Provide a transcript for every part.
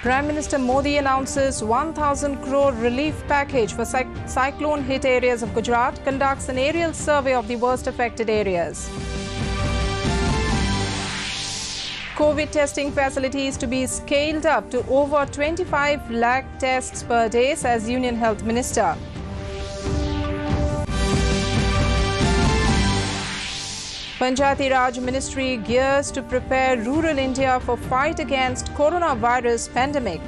Prime Minister Modi announces 1,000 crore relief package for cyclone-hit areas of Gujarat, conducts an aerial survey of the worst affected areas. COVID testing facilities to be scaled up to over 25 lakh tests per day, says Union Health Minister. Panchayati Raj Ministry gears to prepare rural India for fight against coronavirus pandemic.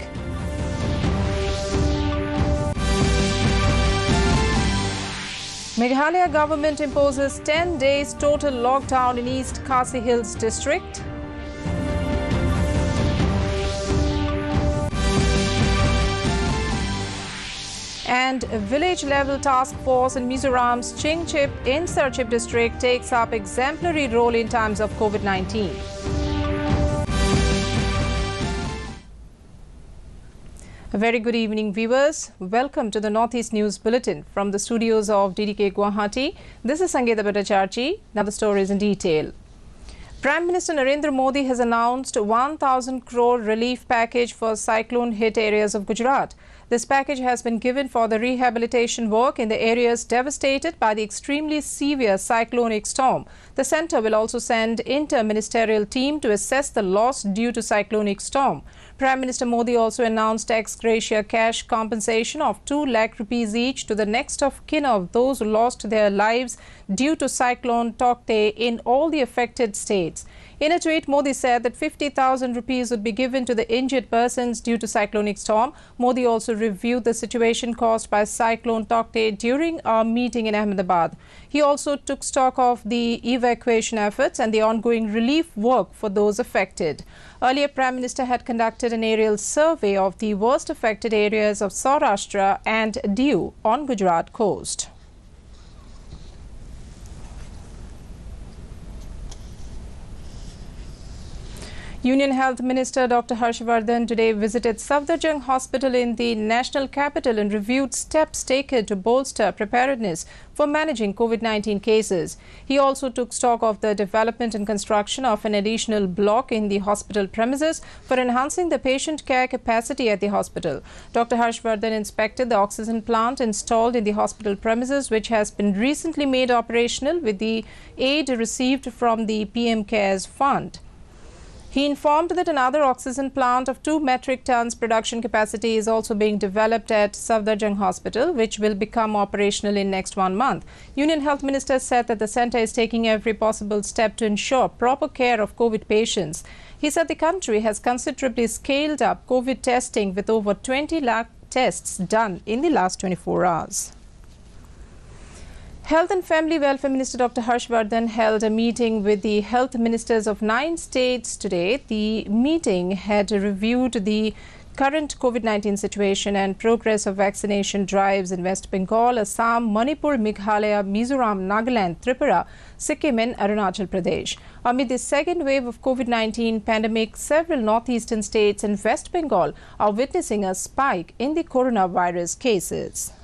Meghalaya government imposes 10 days total lockdown in East Khasi Hills district. And a village-level task force in Mizoram's Chingchip in Sarchip district takes up exemplary role in times of COVID-19. A very good evening, viewers. Welcome to the Northeast News Bulletin from the studios of DDK Guwahati. This is Sangeeta Bhattacharjee. Now the stories in detail. Prime Minister Narendra Modi has announced 1,000 crore relief package for cyclone-hit areas of Gujarat. This package has been given for the rehabilitation work in the areas devastated by the extremely severe cyclonic storm. The centre will also send inter-ministerial team to assess the loss due to cyclonic storm. Prime Minister Modi also announced ex gratia cash compensation of 2 lakh rupees each to the next of kin of those who lost their lives due to cyclone Taukte in all the affected states. In a tweet, Modi said that 50,000 rupees would be given to the injured persons due to cyclonic storm. Modi also reviewed the situation caused by cyclone Taukte during a meeting in Ahmedabad. He also took stock of the evacuation efforts and the ongoing relief work for those affected. Earlier, Prime Minister had conducted an aerial survey of the worst affected areas of Saurashtra and Diu on Gujarat coast. Union Health Minister Dr. Harshvardhan today visited Safdarjung Hospital in the national capital and reviewed steps taken to bolster preparedness for managing COVID-19 cases. He also took stock of the development and construction of an additional block in the hospital premises for enhancing the patient care capacity at the hospital. Dr. Harshvardhan inspected the oxygen plant installed in the hospital premises, which has been recently made operational with the aid received from the PM CARES Fund. He informed that another oxygen plant of 2 metric tons production capacity is also being developed at Safdarjung Hospital, which will become operational in next 1 month. Union Health Minister said that the centre is taking every possible step to ensure proper care of COVID patients. He said the country has considerably scaled up COVID testing with over 20 lakh tests done in the last 24 hours. Health and Family Welfare Minister Dr. Harshvardhan held a meeting with the health ministers of 9 states today. The meeting had reviewed the current COVID-19 situation and progress of vaccination drives in West Bengal, Assam, Manipur, Meghalaya, Mizoram, Nagaland, Tripura, Sikkim and Arunachal Pradesh. Amid the second wave of COVID-19 pandemic, several northeastern states and West Bengal are witnessing a spike in the coronavirus cases.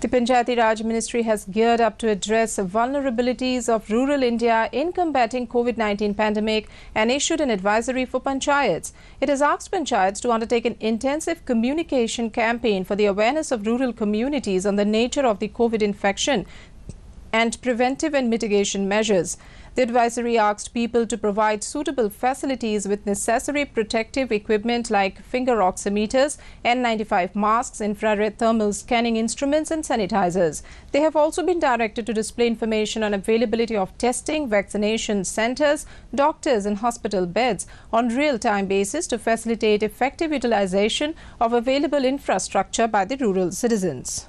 The Panchayati Raj Ministry has geared up to address vulnerabilities of rural India in combating COVID-19 pandemic and issued an advisory for panchayats. It has asked panchayats to undertake an intensive communication campaign for the awareness of rural communities on the nature of the COVID infection and preventive and mitigation measures. The advisory asked people to provide suitable facilities with necessary protective equipment like finger oximeters, N95 masks, infrared thermal scanning instruments and sanitizers. They have also been directed to display information on availability of testing, vaccination centers, doctors and hospital beds on real-time basis to facilitate effective utilization of available infrastructure by the rural citizens.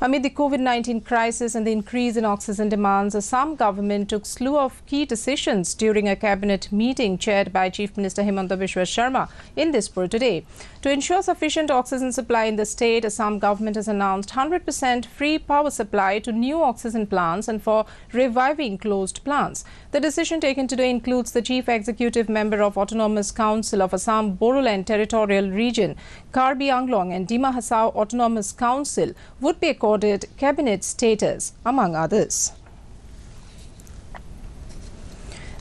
Amid the COVID-19 crisis and the increase in oxygen demands, Assam government took slew of key decisions during a cabinet meeting chaired by Chief Minister Himanta Biswa Sharma in Dispur today. To ensure sufficient oxygen supply in the state, Assam government has announced 100% free power supply to new oxygen plants and for reviving closed plants. The decision taken today includes the Chief Executive Member of Autonomous Council of Assam Bodoland Territorial Region, Karbi Anglong and Dima Hasao Autonomous Council would be accorded recorded cabinet status, among others.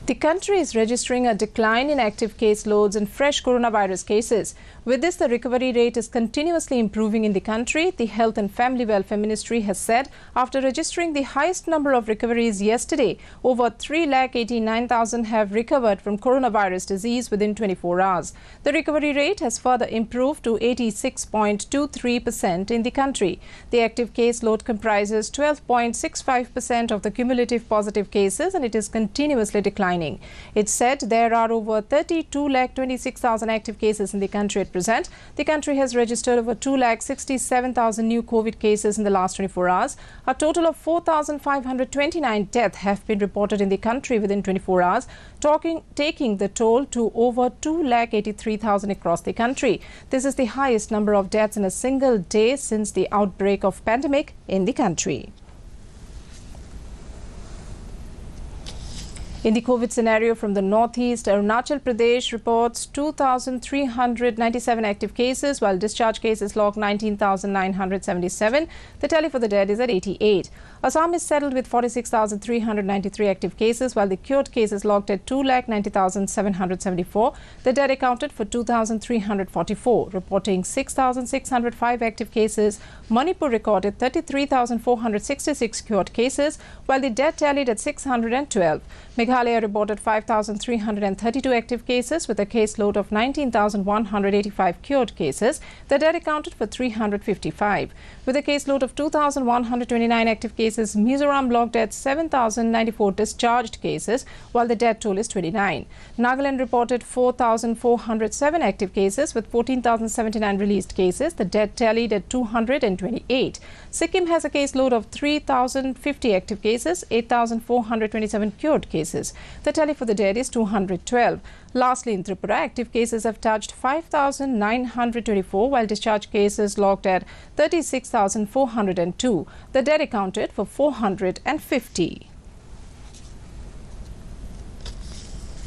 The country is registering a decline in active caseloads and fresh coronavirus cases. With this, the recovery rate is continuously improving in the country, the Health and Family Welfare Ministry has said after registering the highest number of recoveries yesterday. Over 3,89,000 have recovered from coronavirus disease within 24 hours. The recovery rate has further improved to 86.23% in the country. The active caseload comprises 12.65% of the cumulative positive cases and it is continuously declining. It said there are over 32,26,000 active cases in the country at present. The country has registered over 2,67,000 new COVID cases in the last 24 hours. A total of 4,529 deaths have been reported in the country within 24 hours, taking the toll to over 2,83,000 across the country. This is the highest number of deaths in a single day since the outbreak of pandemic in the country. In the COVID scenario from the northeast, Arunachal Pradesh reports 2,397 active cases, while discharge cases log 19,977. The tally for the dead is at 88. Assam is settled with 46,393 active cases, while the cured cases logged at 2,90,774. The dead accounted for 2,344, reporting 6,605 active cases. Manipur recorded 33,466 cured cases, while the dead tallied at 612. Meghalaya reported 5,332 active cases with a caseload of 19,185 cured cases. The dead accounted for 355. With a caseload of 2,129 active cases, Mizoram logged at 7,094 discharged cases, while the death toll is 29. Nagaland reported 4,407 active cases with 14,079 released cases. The death tallied at 228. Sikkim has a caseload of 3,050 active cases, 8,427 cured cases. The tally for the dead is 212. Lastly, in Tripura, active cases have touched 5,924, while discharge cases logged at 36,402. The dead accounted for 450.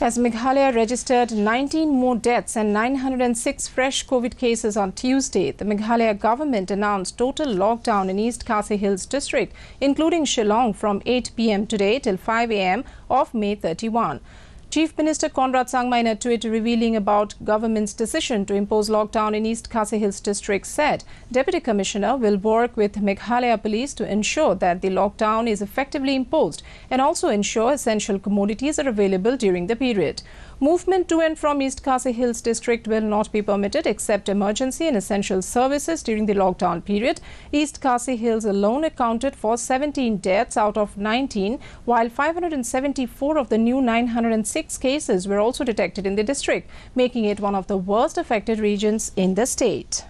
As Meghalaya registered 19 more deaths and 906 fresh COVID cases on Tuesday, the Meghalaya government announced total lockdown in East Khasi Hills district, including Shillong, from 8 p.m. today till 5 a.m. of May 31. Chief Minister Conrad Sangma, in a tweet revealing about government's decision to impose lockdown in East Khasi Hills district, said Deputy Commissioner will work with Meghalaya Police to ensure that the lockdown is effectively imposed and also ensure essential commodities are available during the period. Movement to and from East Khasi Hills district will not be permitted except emergency and essential services during the lockdown period. East Khasi Hills alone accounted for 17 deaths out of 19, while 574 of the new 906 cases were also detected in the district, making it one of the worst affected regions in the state.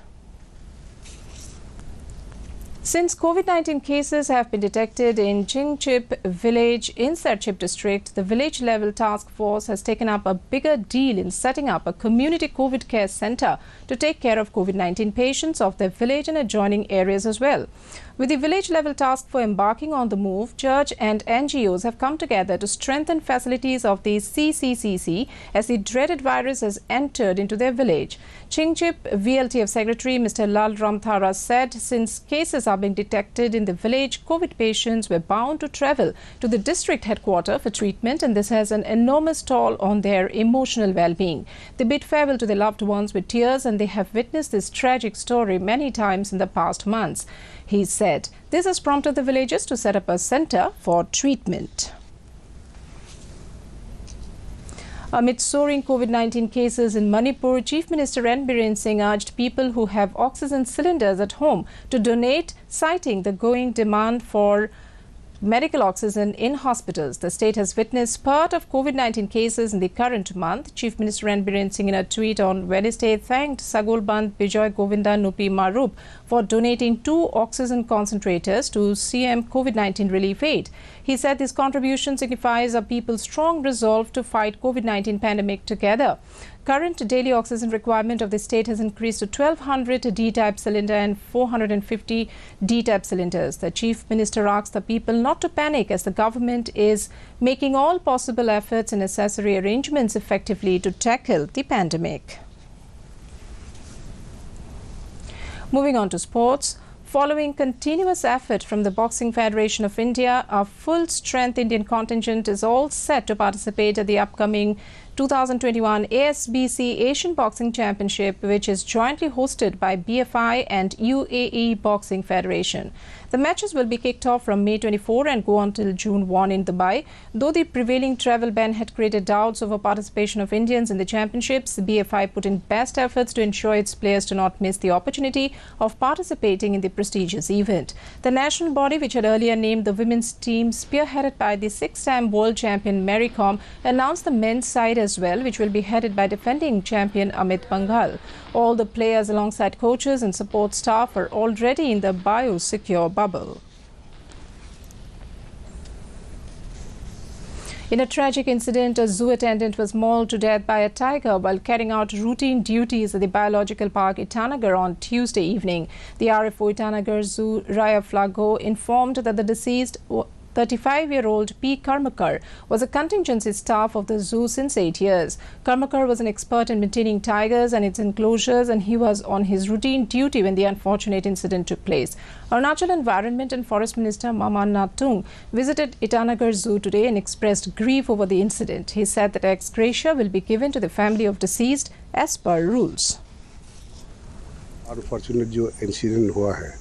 Since COVID-19 cases have been detected in Chingchip village in Serchhip district, the village-level task force has taken up a bigger deal in setting up a community COVID care centre to take care of COVID-19 patients of their village and adjoining areas as well. With the village-level task force embarking on the move, church and NGOs have come together to strengthen facilities of the CCCC as the dreaded virus has entered into their village. Chingchip VLTF Secretary Mr. Lal Ramthara said since cases are being detected in the village, COVID patients were bound to travel to the district headquarters for treatment, and this has an enormous toll on their emotional well-being. They bid farewell to their loved ones with tears, and they have witnessed this tragic story many times in the past months. He said this has prompted the villagers to set up a centre for treatment. Amid soaring COVID-19 cases in Manipur, Chief Minister N. Biren Singh urged people who have oxygen cylinders at home to donate, citing the growing demand for medical oxygen in hospitals. The state has witnessed spurt of COVID-19 cases in the current month. Chief Minister N. Biren Singh, in a tweet on Wednesday, thanked Sagolband Bijoy Govinda Nupi Marup for donating 2 oxygen concentrators to CM COVID-19 relief aid. He said this contribution signifies a people's strong resolve to fight COVID-19 pandemic together. Current daily oxygen requirement of the state has increased to 1,200 D-type cylinder and 450 D-type cylinders. The Chief Minister asked the people not to panic as the government is making all possible efforts and necessary arrangements effectively to tackle the pandemic. Moving on to sports. Following continuous effort from the Boxing Federation of India, a full-strength Indian contingent is all set to participate at the upcoming 2021 ASBC Asian Boxing Championship, which is jointly hosted by BFI and UAE Boxing Federation. The matches will be kicked off from May 24 and go until June 1 in Dubai. Though the prevailing travel ban had created doubts over participation of Indians in the championships, BFI put in best efforts to ensure its players do not miss the opportunity of participating in the prestigious event. The national body, which had earlier named the women's team spearheaded by the six-time world champion Mary Kom, announced the men's side as well, which will be headed by defending champion Amit Bangal. All the players alongside coaches and support staff are already in the biosecure bubble. In a tragic incident, a zoo attendant was mauled to death by a tiger while carrying out routine duties at the biological park Itanagar on Tuesday evening. The RFO Itanagar Zoo Raya Flago informed that the deceased 35-year-old P. Karmakar was a contingency staff of the zoo since 8 years. Karmakar was an expert in maintaining tigers and its enclosures, and he was on his routine duty when the unfortunate incident took place. Arunachal Environment and Forest Minister Maman Natung visited Itanagar Zoo today and expressed grief over the incident. He said that ex gratia will be given to the family of deceased as per rules. Unfortunate जो incident हुआ है,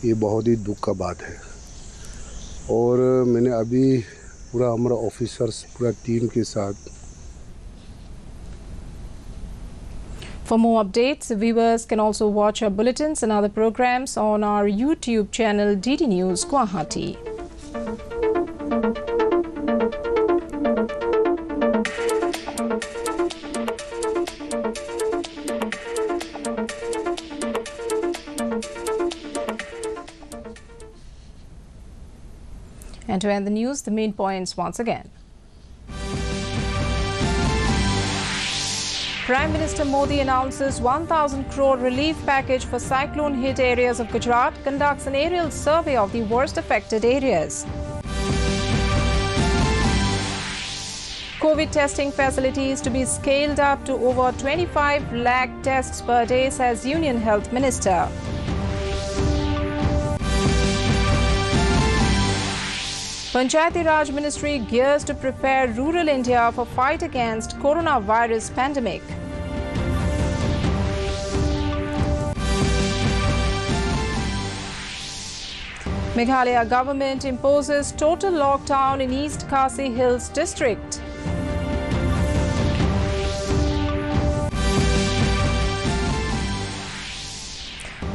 ये बहुत ही दुख का बात है और मैंने अभी पूरा हमारा ऑफिसर्स पूरा टीम के साथ. For more updates, viewers can also watch our bulletins and other programs on our YouTube channel DD News Guwahati. And to end the news, the main points once again. Prime Minister Modi announces 1,000 crore relief package for cyclone-hit areas of Gujarat, conducts an aerial survey of the worst affected areas. COVID testing facilities to be scaled up to over 25 lakh tests per day, says Union Health Minister. Panchayati Raj Ministry gears to prepare rural India for fight against coronavirus pandemic. Meghalaya government imposes total lockdown in East Khasi Hills district.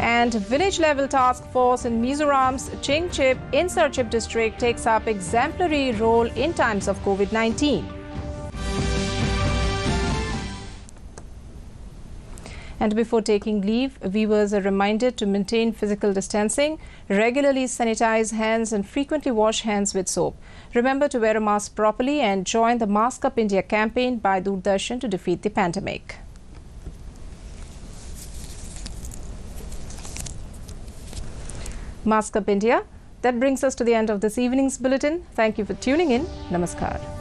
And village-level task force in Mizoram's Chingchip Inserchip district takes up exemplary role in times of COVID-19. And before taking leave, viewers are reminded to maintain physical distancing, regularly sanitize hands and frequently wash hands with soap. Remember to wear a mask properly and join the Mask Up India campaign by Doordarshan to defeat the pandemic. Mask Up India. That brings us to the end of this evening's bulletin. Thank you for tuning in. Namaskar.